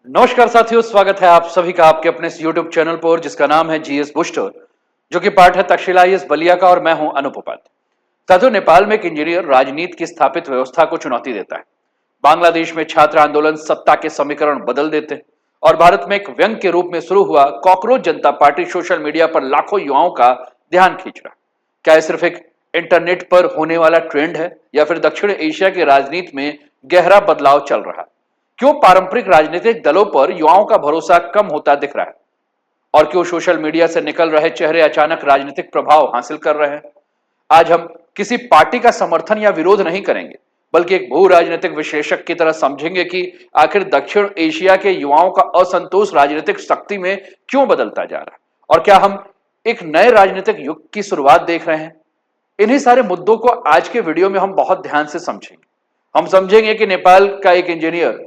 नमस्कार साथियों, स्वागत है आप सभी का आपके अपने इस YouTube चैनल पर जिसका नाम है जीएस बूस्टर, जो कि पार्ट है तक्षशिला आईएएस बलिया का और मैं हूं अनुप उपाध्याय। साथियों, नेपाल में एक इंजीनियर राजनीति की स्थापित व्यवस्था को चुनौती देता है। बांग्लादेश में छात्र आंदोलन सत्ता के समीकरण बदल देते हैं और भारत में एक व्यंग के रूप में शुरू हुआ cockroach Janata party social media पर लाखों युवाओं का ध्यान खींच रहा है। क्या यह सिर्फ एक इंटरनेट पर होने वाला ट्रेंड है या फिर दक्षिण एशिया की राजनीति में गहरा बदलाव चल रहा है? क्यों पारंपरिक राजनीतिक दलों पर युवाओं का भरोसा कम होता दिख रहा है और क्यों सोशल मीडिया से निकल रहे चेहरे अचानक राजनीतिक प्रभाव हासिल कर रहे हैं? आज हम किसी पार्टी का समर्थन या विरोध नहीं करेंगे, बल्कि एक भू राजनीतिक विश्लेषक की तरह समझेंगे कि आखिर दक्षिण एशिया के युवाओं का असंतोष राजनीतिक शक्ति में क्यों बदलता जा रहा है और क्या हम एक नए राजनीतिक युग की शुरुआत देख रहे हैं। इन्हीं सारे मुद्दों को आज के वीडियो में हम बहुत ध्यान से समझेंगे। हम समझेंगे कि नेपाल का एक इंजीनियर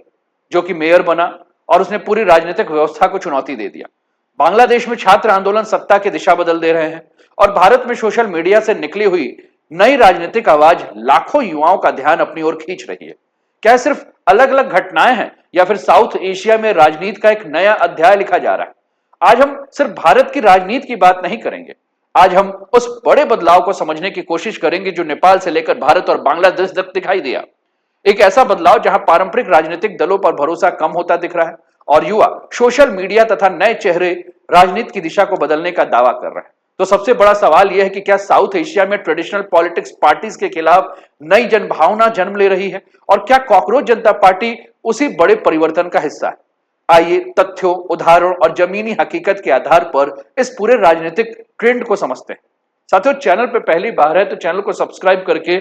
जो कि मेयर बना और उसने पूरी राजनीतिक व्यवस्था को चुनौती दे दिया। बांग्लादेश में छात्र आंदोलन सत्ता की दिशा बदल दे रहे हैं और भारत में सोशल मीडिया से निकली हुई नई राजनीतिक आवाज लाखों युवाओं का ध्यान अपनी ओर खींच रही है। क्या सिर्फ अलग अलग घटनाएं हैं या फिर साउथ एशिया में राजनीति का एक नया अध्याय लिखा जा रहा है? आज हम सिर्फ भारत की राजनीति की बात नहीं करेंगे। आज हम उस बड़े बदलाव को समझने की कोशिश करेंगे जो नेपाल से लेकर भारत और बांग्लादेश तक दिखाई दिया। एक ऐसा बदलाव जहां पारंपरिक राजनीतिक दलों पर भरोसा कम होता दिख रहा है और युवा सोशल मीडिया तथा नए चेहरे राजनीति की दिशा को बदलने का दावा कर रहे हैं। तो सबसे बड़ा सवाल यह है कि क्या साउथ एशिया में ट्रेडिशनल पॉलिटिक्स पार्टीज के खिलाफ नई जनभावना जन्म ले रही है और क्या कॉकरोच जनता पार्टी उसी बड़े परिवर्तन का हिस्सा है? आइए तथ्यों, उदाहरण और जमीनी हकीकत के आधार पर इस पूरे राजनीतिक ट्रेंड को समझते हैं। साथियों, चैनल पे पहली बार है तो चैनल को सब्सक्राइब करके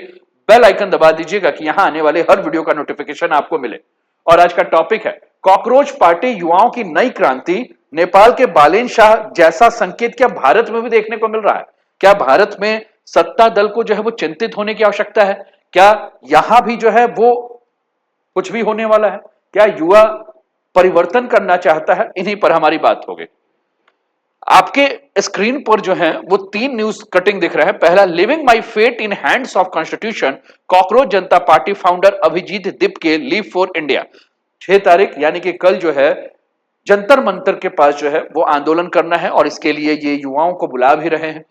बेल आइकन दबा दीजिएगा कि यहां आने वाले हर वीडियो का नोटिफिकेशन आपको मिले। और आज का टॉपिक है कॉकरोच पार्टी युवाओं की नई क्रांति। नेपाल के बालेन शाह जैसा संकेत क्या भारत में भी देखने को मिल रहा है? क्या भारत में सत्ता दल को जो है वो चिंतित होने की आवश्यकता है? क्या यहां भी जो है वो कुछ भी होने वाला है? क्या युवा परिवर्तन करना चाहता है? इन्हीं पर हमारी बात होगी। आपके स्क्रीन पर जो है वो 3 न्यूज कटिंग दिख रहा है। पहला, living my fate in hands of constitution, cockroach Janata party founder Abhijeet Deep के लीव फॉर इंडिया। 6 तारीख यानी कि कल जो है जंतर मंतर के पास जो है वो आंदोलन करना है और इसके लिए ये युवाओं को बुला भी रहे हैं।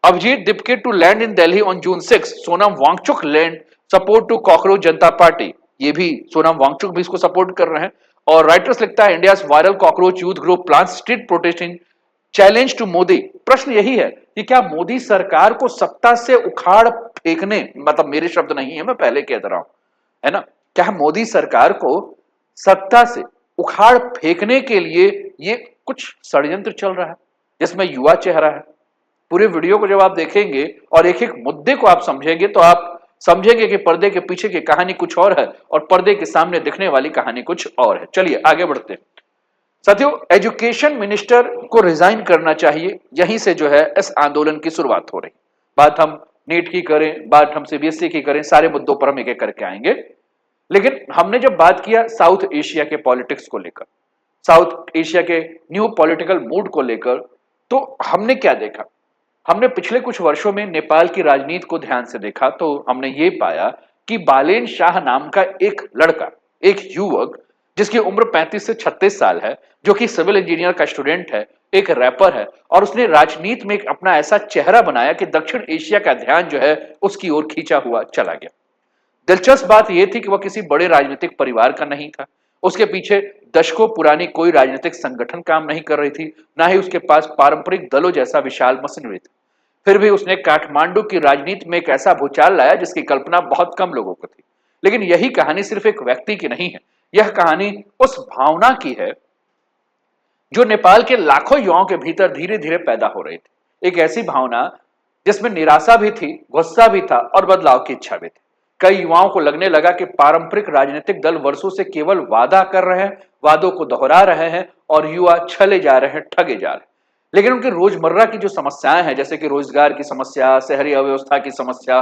अभिजीत दीपके to land in Delhi on June 6, Sonam Wangchuk land support to cockroach Janata party. ये भी सोनम वांगचुक भी इसको सपोर्ट कर रहे हैं। और राइटर्स लिखता है, India viral cockroach youth group plan street protesting challenge to Modi. प्रश्न यही है कि क्या मोदी सरकार को सत्ता से उखाड़ फेंकने, मतलब मेरे शब्द नहीं है, मैं पहले कह रहा हूं, है ना, क्या मोदी सरकार को सत्ता से उखाड़ फेंकने के लिए ये कुछ षड्यंत्र चल रहा है जिसमें युवा चेहरा है? पूरे वीडियो को जब आप देखेंगे और एक एक मुद्दे को आप समझेंगे तो आप समझेंगे कि पर्दे के पीछे की कहानी कुछ और है और पर्दे के सामने दिखने वाली कहानी कुछ और है। चलिए आगे बढ़ते हैं। साथियों, एजुकेशन मिनिस्टर को रिजाइन करना चाहिए, यहीं से जो है इस आंदोलन की शुरुआत हो रही। बात हम नीट की करें, बात हम सीबीएसई की करें, सारे मुद्दों पर हम एक एक करके आएंगे। लेकिन हमने जब बात किया साउथ एशिया के पॉलिटिक्स को लेकर, साउथ एशिया के न्यू पॉलिटिकल मूड को लेकर, तो हमने क्या देखा? हमने पिछले कुछ वर्षों में नेपाल की राजनीति को ध्यान से देखा तो हमने ये पाया कि बालेन शाह नाम का एक लड़का, एक युवक जिसकी उम्र 35 से 36 साल है, जो कि सिविल इंजीनियर का स्टूडेंट है, एक रैपर है और उसने राजनीति में एक अपना ऐसा चेहरा बनाया कि दक्षिण एशिया का ध्यान जो है उसकी ओर खींचा हुआ चला गया। दिलचस्प बात यह थी कि वह किसी बड़े राजनीतिक परिवार का नहीं था। उसके पीछे दशकों पुरानी कोई राजनीतिक संगठन काम नहीं कर रही थी, ना ही उसके पास पारंपरिक दलों जैसा विशाल मशीनरी थी। फिर भी उसने काठमांडू की राजनीति में एक ऐसा भूचाल लाया जिसकी कल्पना बहुत कम लोगों को थी। लेकिन यही कहानी सिर्फ एक व्यक्ति की नहीं है, यह कहानी उस भावना की है जो नेपाल के लाखों युवाओं के भीतर धीरे धीरे पैदा हो रही थी। एक ऐसी भावना जिसमें निराशा भी थी, गुस्सा भी था और बदलाव की इच्छा भी थी। कई युवाओं को लगने लगा कि पारंपरिक राजनीतिक दल वर्षों से केवल वादा कर रहे हैं, वादों को दोहरा रहे हैं और युवा छले जा रहे हैं, ठगे जा रहे हैं। लेकिन उनकी रोजमर्रा की जो समस्याएं हैं, जैसे कि रोजगार की समस्या, शहरी अव्यवस्था की समस्या,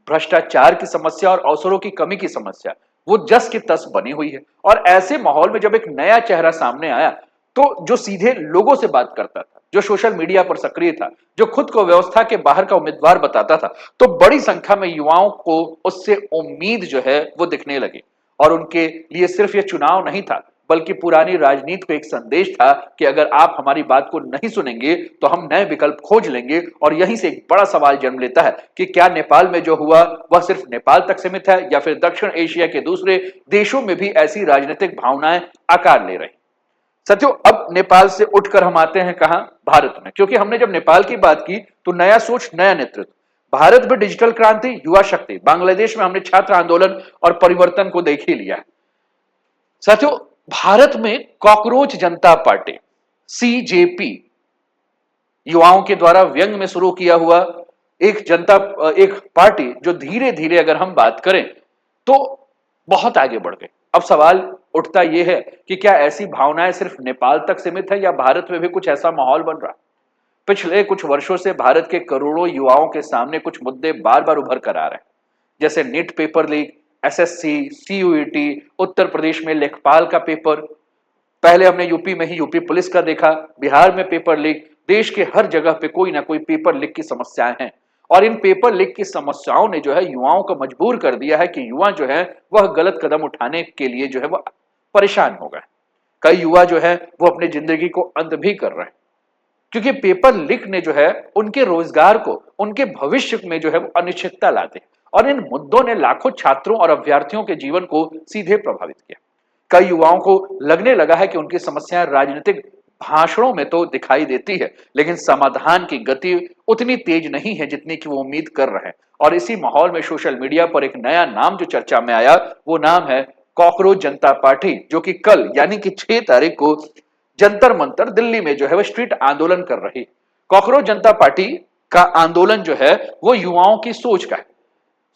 भ्रष्टाचार की समस्या और अवसरों की कमी की समस्या, वो जस की तस बनी हुई है। और ऐसे माहौल में जब एक नया चेहरा सामने आया तो जो सीधे लोगों से बात करता था, जो सोशल मीडिया पर सक्रिय था, जो खुद को व्यवस्था के बाहर का उम्मीदवार बताता था, तो बड़ी संख्या में युवाओं को उससे उम्मीद जो है वो दिखने लगी। और उनके लिए सिर्फ ये चुनाव नहीं था, बल्कि पुरानी राजनीति को एक संदेश था कि अगर आप हमारी बात को नहीं सुनेंगे तो हम नए विकल्प खोज लेंगे। और यहीं से एक बड़ा सवाल जन्म लेता है कि क्या नेपाल में जो हुआ वह सिर्फ नेपाल तक सीमित है या फिर दक्षिण एशिया के दूसरे देशों में भी ऐसी राजनीतिक भावनाएं आकार ले रही। साथियों, अब नेपाल से उठकर हम आते हैं कहां, भारत में, क्योंकि हमने जब नेपाल की बात की तो नया सोच नया नेतृत्व, भारत में डिजिटल क्रांति, युवा शक्ति, बांग्लादेश में हमने छात्र आंदोलन और परिवर्तन को देख ही लिया। साथियों, भारत में कॉकरोच जनता पार्टी सीजेपी युवाओं के द्वारा व्यंग में शुरू किया हुआ एक पार्टी जो धीरे धीरे अगर हम बात करें तो बहुत आगे बढ़ गई। अब सवाल उठता यह है कि क्या ऐसी भावनाएं सिर्फ नेपाल तक सीमित है या भारत में भी कुछ ऐसा माहौल बन रहा है। पिछले कुछ वर्षों से भारत के करोड़ों युवाओं के सामने कुछ मुद्दे बार बार उभर कर आ रहे हैं, जैसे NEET paper leak, SSC, CUET, Uttar Pradesh में लेखपाल का पेपर, पहले हमने यूपी में ही यूपी पुलिस का देखा, बिहार में पेपर लीक, देश के हर जगह पे कोई ना कोई पेपर लीक की समस्याएं हैं। और इन पेपर लीक की समस्याओं ने जो है युवाओं को मजबूर कर दिया है कि युवा जो है वह गलत कदम उठाने के लिए जो है वह परेशान हो गए। कई युवा जो है वो अपनी जिंदगी को अंत भी कर रहे हैं, क्योंकि पेपर लीक ने जो है उनके रोजगार को, उनके भविष्य में जो है वो अनिश्चितता लाते। और इन मुद्दों ने लाखों छात्रों और अभ्यर्थियों के जीवन को सीधे प्रभावित किया। कई युवाओं को लगने लगा है कि उनकी समस्याएं राजनीतिक भाषणों में तो दिखाई देती है, लेकिन समाधान की गति उतनी तेज नहीं है जितनी कि वो उम्मीद कर रहे हैं। और इसी माहौल में सोशल मीडिया पर एक नया नाम जो चर्चा में आया वो नाम है कॉकरोच जनता पार्टी, जो कि कल यानी कि 6 तारीख को जंतर मंतर दिल्ली में जो है वो स्ट्रीट आंदोलन कर रही। कॉकरोच जनता पार्टी का आंदोलन जो है वो युवाओं की सोच का है।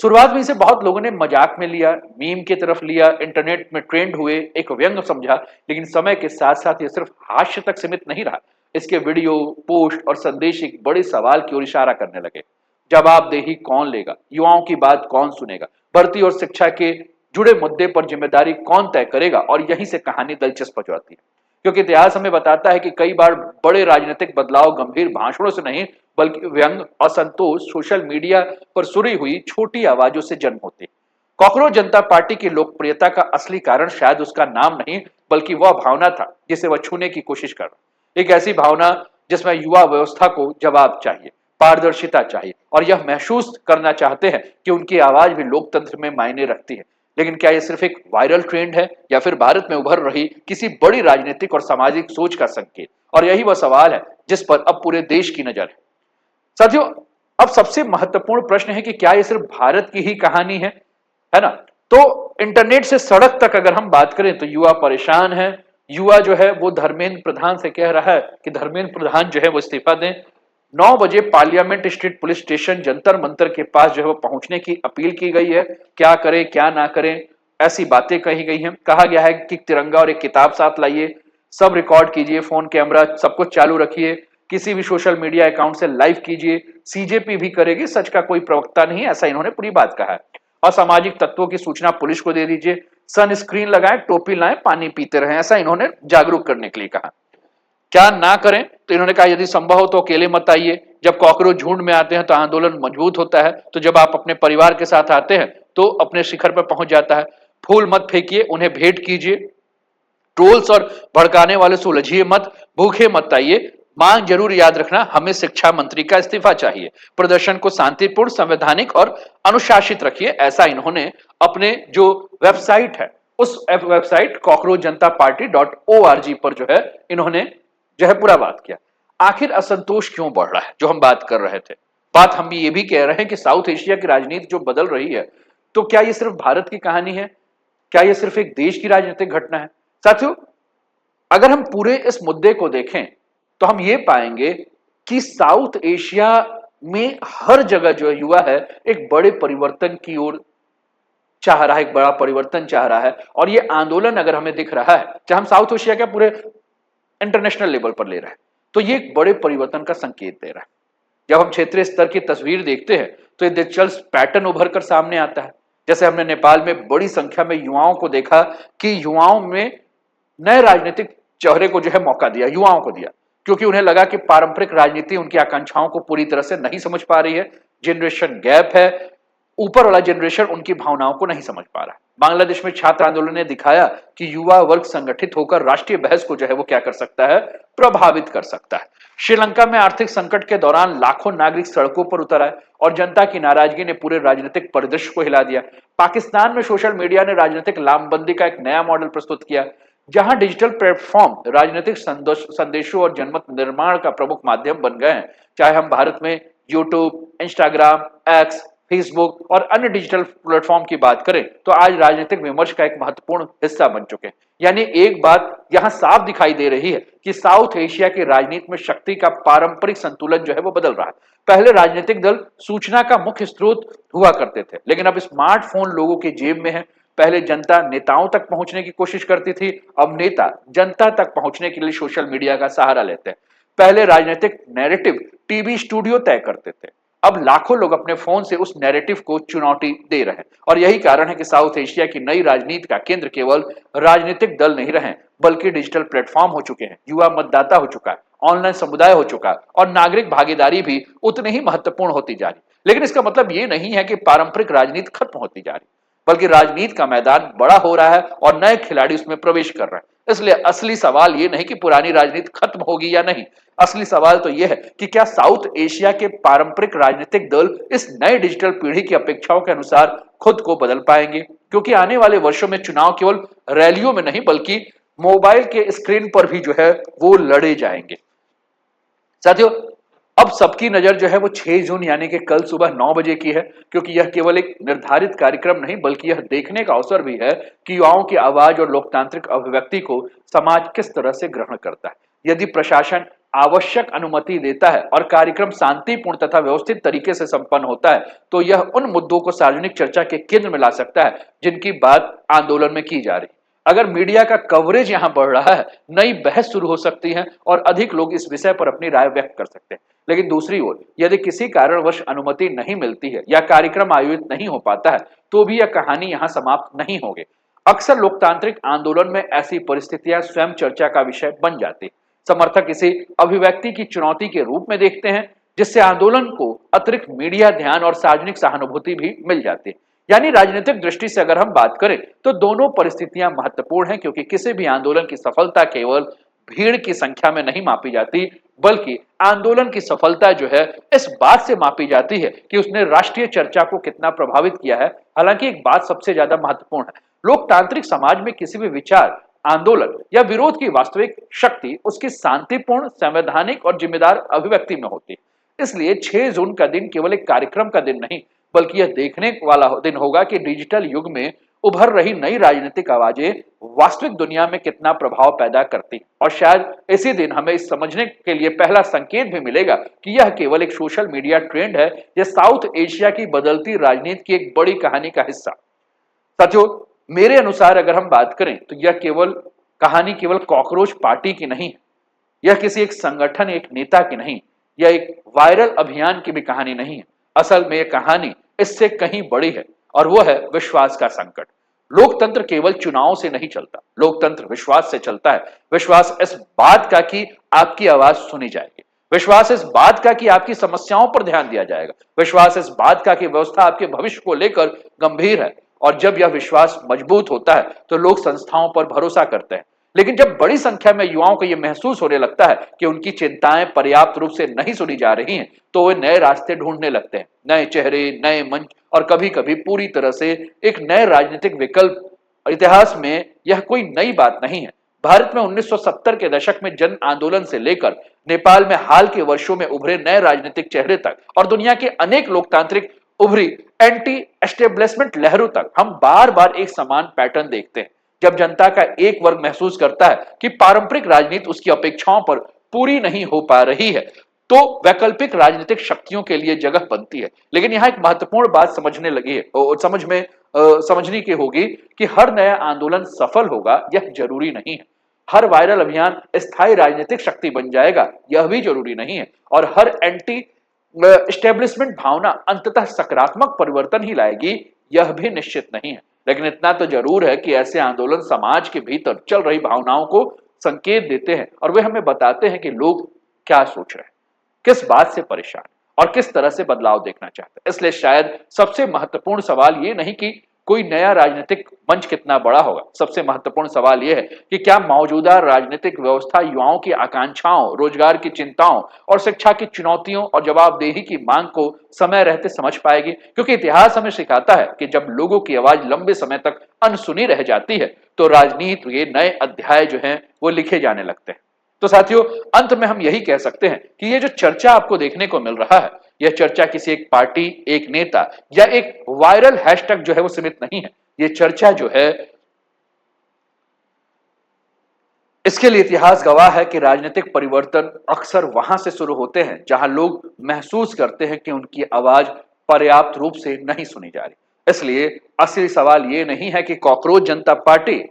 शुरुआत में इसे बहुत लोगों ने मजाक में लिया, मीम की तरफ लिया, इंटरनेट में ट्रेंड हुए, एक व्यंग समझा, लेकिन समय के साथ साथ ये सिर्फ हास्य तक सीमित नहीं रहा। इसके वीडियो, पोस्ट और संदेश एक बड़े सवाल की ओर इशारा करने लगे। जवाबदेही कौन लेगा, युवाओं की बात कौन सुनेगा, भर्ती और शिक्षा के जुड़े मुद्दे पर जिम्मेदारी कौन तय करेगा। और यहीं से कहानी दिलचस्प हो जाती है, क्योंकि इतिहास हमें बताता है कि कई बार बड़े राजनीतिक बदलाव गंभीर भाषणों से नहीं बल्कि व्यंग, असंतोष, सोशल मीडिया पर सुरी हुई छोटी आवाजों से जन्म होती। कॉकरोच जनता पार्टी की लोकप्रियता का असली कारण शायद उसका नाम नहीं बल्कि वह भावना था जिसे वह छूने की कोशिश कर रहा। एक ऐसी भावना जिसमें युवा व्यवस्था को जवाब चाहिए, पारदर्शिता चाहिए और यह महसूस करना चाहते हैं कि उनकी आवाज भी लोकतंत्र में मायने रखती है। लेकिन क्या यह सिर्फ एक वायरल ट्रेंड है या फिर भारत में उभर रही किसी बड़ी राजनीतिक और सामाजिक सोच का संकेत। और यही वह सवाल है जिस पर अब पूरे देश की नजर है। साथियों, अब सबसे महत्वपूर्ण प्रश्न है कि क्या यह सिर्फ भारत की ही कहानी है ना। तो इंटरनेट से सड़क तक अगर हम बात करें तो युवा परेशान है। युवा जो है वो धर्मेंद्र प्रधान से कह रहा है कि धर्मेंद्र प्रधान जो है वो इस्तीफा दें। 9 बजे parliament street police station Jantar Mantar के पास जो है वो पहुंचने की अपील की गई है। क्या करें क्या ना करें, ऐसी बातें कही गई हैं। कहा गया है कि तिरंगा और एक किताब साथ लाइए, सब रिकॉर्ड कीजिए, फोन कैमरा सब कुछ चालू रखिए, किसी भी सोशल मीडिया अकाउंट से लाइव कीजिए। सीजेपी भी करेगी, सच का कोई प्रवक्ता नहीं, ऐसा इन्होंने पूरी बात कहा है। असामाजिक तत्वों की सूचना पुलिस को दे दीजिए, सनस्क्रीन लगाएं, टोपी लाएं, पानी पीते रहें, ऐसा इन्होंने जागरूक करने के लिए कहा। क्या ना करें तो इन्होंने कहा यदि संभव हो तो अकेले मत आइए, जब कॉकरोच झुंड में आते हैं तो आंदोलन मजबूत होता है, तो जब आप अपने परिवार के साथ आते हैं तो अपने शिखर पर पहुंच जाता है। फूल मत फेंकिए, उन्हें भेंट कीजिए, ट्रोल्स और भड़काने वाले से उलझिए मत, भूखे मत आइए। मांग जरूर याद रखना, हमें शिक्षा मंत्री का इस्तीफा चाहिए। प्रदर्शन को शांतिपूर्ण, संवैधानिक और अनुशासित रखिए, ऐसा इन्होंने अपने जो वेबसाइट है उस website cockroach Janata party .org पर जो है इन्होंने जो है पूरा बात किया। आखिर असंतोष क्यों बढ़ रहा है, जो हम बात कर रहे थे, बात हम भी ये भी कह रहे हैं कि साउथ एशिया की राजनीति जो बदल रही है, तो क्या ये सिर्फ भारत की कहानी है, क्या ये सिर्फ एक देश की राजनीतिक घटना है। साथियों, अगर हम पूरे इस मुद्दे को देखें तो हम ये पाएंगे कि साउथ एशिया में हर जगह जो युवा है एक बड़े परिवर्तन की ओर चाह रहा है, एक बड़ा परिवर्तन चाह रहा है। और ये आंदोलन अगर हमें दिख रहा है, चाहे हम साउथ एशिया के पूरे इंटरनेशनल लेवल पर ले रहे हैं, तो ये एक बड़े परिवर्तन का संकेत दे रहा है। जब हम क्षेत्रीय स्तर की तस्वीर देखते हैं तो ये दिलचस्प पैटर्न उभर कर सामने आता है। जैसे हमने नेपाल में बड़ी संख्या में युवाओं को देखा कि युवाओं में नए राजनीतिक चेहरे को जो है मौका दिया, युवाओं को दिया, क्योंकि उन्हें लगा कि पारंपरिक राजनीति उनकी आकांक्षाओं को पूरी तरह से नहीं समझ पा रही है, जनरेशन गैप है, ऊपर वाला जनरेशन उनकी भावनाओं को नहीं समझ पा रहा है। बांग्लादेश में छात्र आंदोलन ने दिखाया कि युवा वर्ग संगठित होकर राष्ट्रीय बहस को जो है वो क्या कर सकता है, प्रभावित कर सकता है। श्रीलंका में आर्थिक संकट के दौरान लाखों नागरिक सड़कों पर उतर आए और जनता की नाराजगी ने पूरे राजनीतिक परिदृश्य को हिला दिया। पाकिस्तान में सोशल मीडिया ने राजनीतिक लामबंदी का एक नया मॉडल प्रस्तुत किया, जहां डिजिटल प्लेटफॉर्म राजनीतिक संदेशों और जनमत निर्माण का प्रमुख माध्यम बन गए हैं। चाहे हम भारत में यूट्यूब, इंस्टाग्राम, एक्स, फेसबुक और अन्य डिजिटल प्लेटफॉर्म की बात करें तो आज राजनीतिक विमर्श का एक महत्वपूर्ण हिस्सा बन चुके हैं। यानी एक बात यहां साफ दिखाई दे रही है कि साउथ एशिया की राजनीति में शक्ति का पारंपरिक संतुलन जो है वो बदल रहा है। पहले राजनीतिक दल सूचना का मुख्य स्रोत हुआ करते थे, लेकिन अब स्मार्टफोन लोगों के जेब में है। पहले जनता नेताओं तक पहुंचने की कोशिश करती थी, अब नेता जनता तक पहुंचने के लिए सोशल मीडिया का सहारा लेते हैं। पहले राजनीतिक नैरेटिव टीवी स्टूडियो तय करते थे, अब लाखों लोग अपने फोन से उस नैरेटिव को चुनौती दे रहे हैं। और यही कारण है कि साउथ एशिया की नई राजनीति का केंद्र केवल राजनीतिक दल नहीं रहे, बल्कि डिजिटल प्लेटफॉर्म हो चुके हैं, युवा मतदाता हो चुका है, ऑनलाइन समुदाय हो चुका है और नागरिक भागीदारी भी उतनी ही महत्वपूर्ण होती जा रही। लेकिन इसका मतलब ये नहीं है कि पारंपरिक राजनीति खत्म होती जा रही, बल्कि राजनीति का मैदान बड़ा हो रहा है और नए खिलाड़ी उसमें प्रवेश कर रहे हैं। इसलिए असली सवाल ये नहीं कि पुरानी राजनीति खत्म होगी या नहीं, असली सवाल तो यह है कि क्या साउथ एशिया के पारंपरिक राजनीतिक दल इस नए डिजिटल पीढ़ी की अपेक्षाओं के अनुसार खुद को बदल पाएंगे। क्योंकि आने वाले वर्षों में चुनाव केवल रैलियों में नहीं बल्कि मोबाइल के स्क्रीन पर भी जो है वो लड़े जाएंगे। साथियों, अब सबकी नजर जो है वो 6 जून यानी कि कल सुबह 9 बजे की है, क्योंकि यह केवल एक निर्धारित कार्यक्रम नहीं बल्कि यह देखने का अवसर भी है कि युवाओं की आवाज और लोकतांत्रिक अभिव्यक्ति को समाज किस तरह से ग्रहण करता है। यदि प्रशासन आवश्यक अनुमति देता है और कार्यक्रम शांतिपूर्ण तथा व्यवस्थित तरीके से संपन्न होता है तो यह उन मुद्दों को सार्वजनिक चर्चा के केंद्र में ला सकता है जिनकी बात आंदोलन में की जा रही। अगर मीडिया का कवरेज यहां बढ़ रहा है, नई बहस शुरू हो सकती है और अधिक लोग इस विषय पर अपनी राय व्यक्त कर सकते हैं। लेकिन दूसरी ओर यदि किसी कारणवश अनुमति नहीं मिलती है या कार्यक्रम आयोजित नहीं हो पाता है तो भी यह कहानी यहां समाप्त नहीं होगी। अक्सर लोकतांत्रिक आंदोलन में ऐसी परिस्थितियां स्वयं चर्चा का विषय बन जाती। समर्थक इसे अभिव्यक्ति की चुनौती के रूप में देखते हैं, जिससे आंदोलन को अतिरिक्त मीडिया ध्यान और सार्वजनिक सहानुभूति भी मिल जाती है। यानी राजनीतिक दृष्टि से अगर हम बात करें तो दोनों परिस्थितियां महत्वपूर्ण हैं, क्योंकि किसी भी आंदोलन की सफलता केवल भीड़ की संख्या में नहीं मापी जाती, बल्कि आंदोलन की सफलता जो है इस बात से मापी जाती है कि उसने राष्ट्रीय चर्चा को कितना प्रभावित किया है। हालांकि एक बात सबसे ज्यादा महत्वपूर्ण है, लोकतांत्रिक समाज में किसी भी विचार, आंदोलन या विरोध की वास्तविक शक्ति उसकी शांतिपूर्ण, संवैधानिक और जिम्मेदार अभिव्यक्ति में होती है। इसलिए 6 जून का दिन केवल एक कार्यक्रम का दिन नहीं बल्कि यह देखने वाला दिन होगा कि डिजिटल युग में उभर रही नई राजनीतिक आवाजें वास्तविक दुनिया में कितना प्रभाव पैदा करती। और शायद इसी दिन हमें इस समझने के लिए पहला संकेत भी मिलेगा कि यह केवल एक सोशल मीडिया ट्रेंड है या साउथ एशिया की बदलती राजनीति की एक बड़ी कहानी का हिस्सा। साथियों, मेरे अनुसार अगर हम बात करें तो यह कहानी केवल कॉकरोच पार्टी की नहीं है, यह किसी एक संगठन, एक नेता की नहीं, यह एक वायरल अभियान की भी कहानी नहीं है। असल में यह कहानी इससे कहीं बड़ी है और वो है विश्वास का संकट। लोकतंत्र केवल चुनाव से नहीं चलता, लोकतंत्र विश्वास से चलता है। विश्वास इस बात का कि आपकी आवाज सुनी जाएगी, विश्वास इस बात का कि आपकी समस्याओं पर ध्यान दिया जाएगा, विश्वास इस बात का कि व्यवस्था आपके भविष्य को लेकर गंभीर है। और जब यह विश्वास मजबूत होता है तो लोग संस्थाओं पर भरोसा करते हैं। लेकिन जब बड़ी संख्या में युवाओं को यह महसूस होने लगता है कि उनकी चिंताएं पर्याप्त रूप से नहीं सुनी जा रही हैं, तो वे नए रास्ते ढूंढने लगते हैं, नए चेहरे, नए मंच और कभी-कभी पूरी तरह से एक नए राजनीतिक विकल्प। इतिहास में यह कोई नई बात नहीं है। भारत में 1970 के दशक में जन आंदोलन से लेकर नेपाल में हाल के वर्षों में उभरे नए राजनीतिक चेहरे तक और दुनिया के अनेक लोकतांत्रिक उभरी एंटी एस्टेब्लिशमेंट लहरों तक हम बार बार एक समान पैटर्न देखते हैं। जब जनता का एक वर्ग महसूस करता है कि पारंपरिक राजनीति उसकी अपेक्षाओं पर पूरी नहीं हो पा रही है तो वैकल्पिक राजनीतिक शक्तियों के लिए जगह बनती है। लेकिन यहाँ एक महत्वपूर्ण बात समझने की होगी कि हर नया आंदोलन सफल होगा यह जरूरी नहीं है, हर वायरल अभियान स्थायी राजनीतिक शक्ति बन जाएगा यह भी जरूरी नहीं है, और हर एंटी एस्टेब्लिशमेंट भावना अंततः सकारात्मक परिवर्तन ही लाएगी यह भी निश्चित नहीं है। लेकिन इतना तो जरूर है कि ऐसे आंदोलन समाज के भीतर चल रही भावनाओं को संकेत देते हैं और वे हमें बताते हैं कि लोग क्या सोच रहे हैं, किस बात से परेशान और किस तरह से बदलाव देखना चाहते हैं। इसलिए शायद सबसे महत्वपूर्ण सवाल ये नहीं कि कोई नया राजनीतिक मंच कितना बड़ा होगा, सबसे महत्वपूर्ण सवाल यह है कि क्या मौजूदा राजनीतिक व्यवस्था युवाओं की आकांक्षाओं, रोजगार की चिंताओं और शिक्षा की चुनौतियों और जवाबदेही की मांग को समय रहते समझ पाएगी। क्योंकि इतिहास हमें सिखाता है कि जब लोगों की आवाज लंबे समय तक अनसुनी रह जाती है तो राजनीति के नए अध्याय जो हैं वो लिखे जाने लगते हैं। तो साथियों, अंत में हम यही कह सकते हैं कि ये जो चर्चा आपको देखने को मिल रहा है, यह चर्चा किसी एक पार्टी, एक नेता या एक वायरल हैशटैग जो है वो सीमित नहीं है। ये चर्चा जो है, इसके लिए इतिहास गवाह है कि राजनीतिक परिवर्तन अक्सर वहां से शुरू होते हैं जहां लोग महसूस करते हैं कि उनकी आवाज पर्याप्त रूप से नहीं सुनी जा रही। इसलिए असली सवाल यह नहीं है कि कॉकरोच जनता पार्टी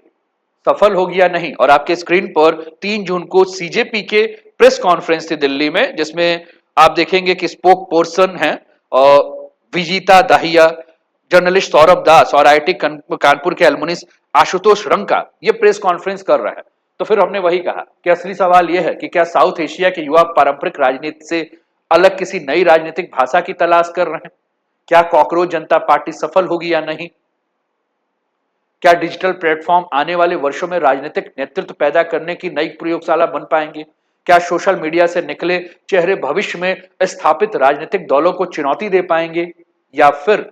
सफल होगी या नहीं। और आपके स्क्रीन पर 3 जून को सीजेपी के प्रेस कॉन्फ्रेंस थी दिल्ली में, जिसमें आप देखेंगे कि स्पोक पर्सन है विजीता दाहिया, जर्नलिस्ट सौरभ दास और आईआईटी कानपुर के एल्मुनिस आशुतोष रंका ये प्रेस कॉन्फ्रेंस कर रहे हैं। तो फिर हमने वही कहा कि असली सवाल यह है कि क्या साउथ एशिया के युवा पारंपरिक राजनीति से अलग किसी नई राजनीतिक भाषा की तलाश कर रहे हैं? क्या कॉकरोच जनता पार्टी सफल होगी या नहीं? क्या डिजिटल प्लेटफॉर्म आने वाले वर्षों में राजनीतिक नेतृत्व पैदा करने की नई प्रयोगशाला बन पाएंगे? क्या सोशल मीडिया से निकले चेहरे भविष्य में स्थापित राजनीतिक दलों को चुनौती दे पाएंगे? या फिर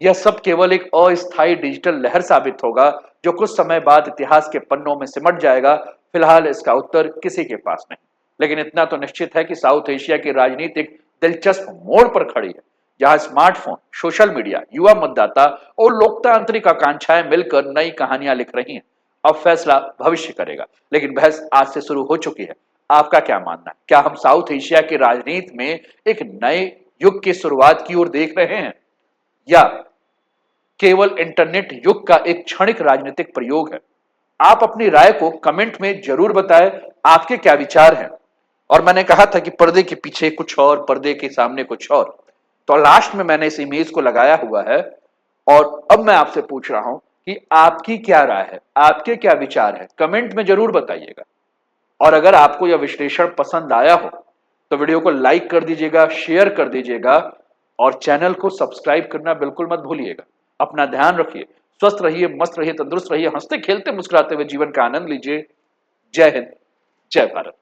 यह सब केवल एक अस्थायी डिजिटल लहर साबित होगा जो कुछ समय बाद इतिहास के पन्नों में सिमट जाएगा? फिलहाल इसका उत्तर किसी के पास नहीं, लेकिन इतना तो निश्चित है कि साउथ एशिया की राजनीति एक दिलचस्प मोड़ पर खड़ी है, जहां स्मार्टफोन, सोशल मीडिया, युवा मतदाता और लोकतांत्रिक आकांक्षाएं मिलकर नई कहानियां लिख रही हैं। अब फैसला भविष्य करेगा, लेकिन बहस आज से शुरू हो चुकी है। आपका क्या मानना है? क्या हम साउथ एशिया की राजनीति में एक नए युग की शुरुआत की ओर देख रहे हैं, या केवल इंटरनेट युग का एक क्षणिक राजनीतिक प्रयोग है? आप अपनी राय को कमेंट में जरूर बताएं। आपके क्या विचार हैं? और मैंने कहा था कि पर्दे के पीछे कुछ और, पर्दे के सामने कुछ और। तो लास्ट में मैंने इस इमेज को लगाया हुआ है और अब मैं आपसे पूछ रहा हूं कि आपकी क्या राय है, आपके क्या विचार है, कमेंट में जरूर बताइएगा। और अगर आपको यह विश्लेषण पसंद आया हो तो वीडियो को लाइक कर दीजिएगा, शेयर कर दीजिएगा और चैनल को सब्सक्राइब करना बिल्कुल मत भूलिएगा। अपना ध्यान रखिए, स्वस्थ रहिए, मस्त रहिए, तंदुरुस्त रहिए, हंसते खेलते मुस्कुराते हुए जीवन का आनंद लीजिए। जय हिंद, जय भारत।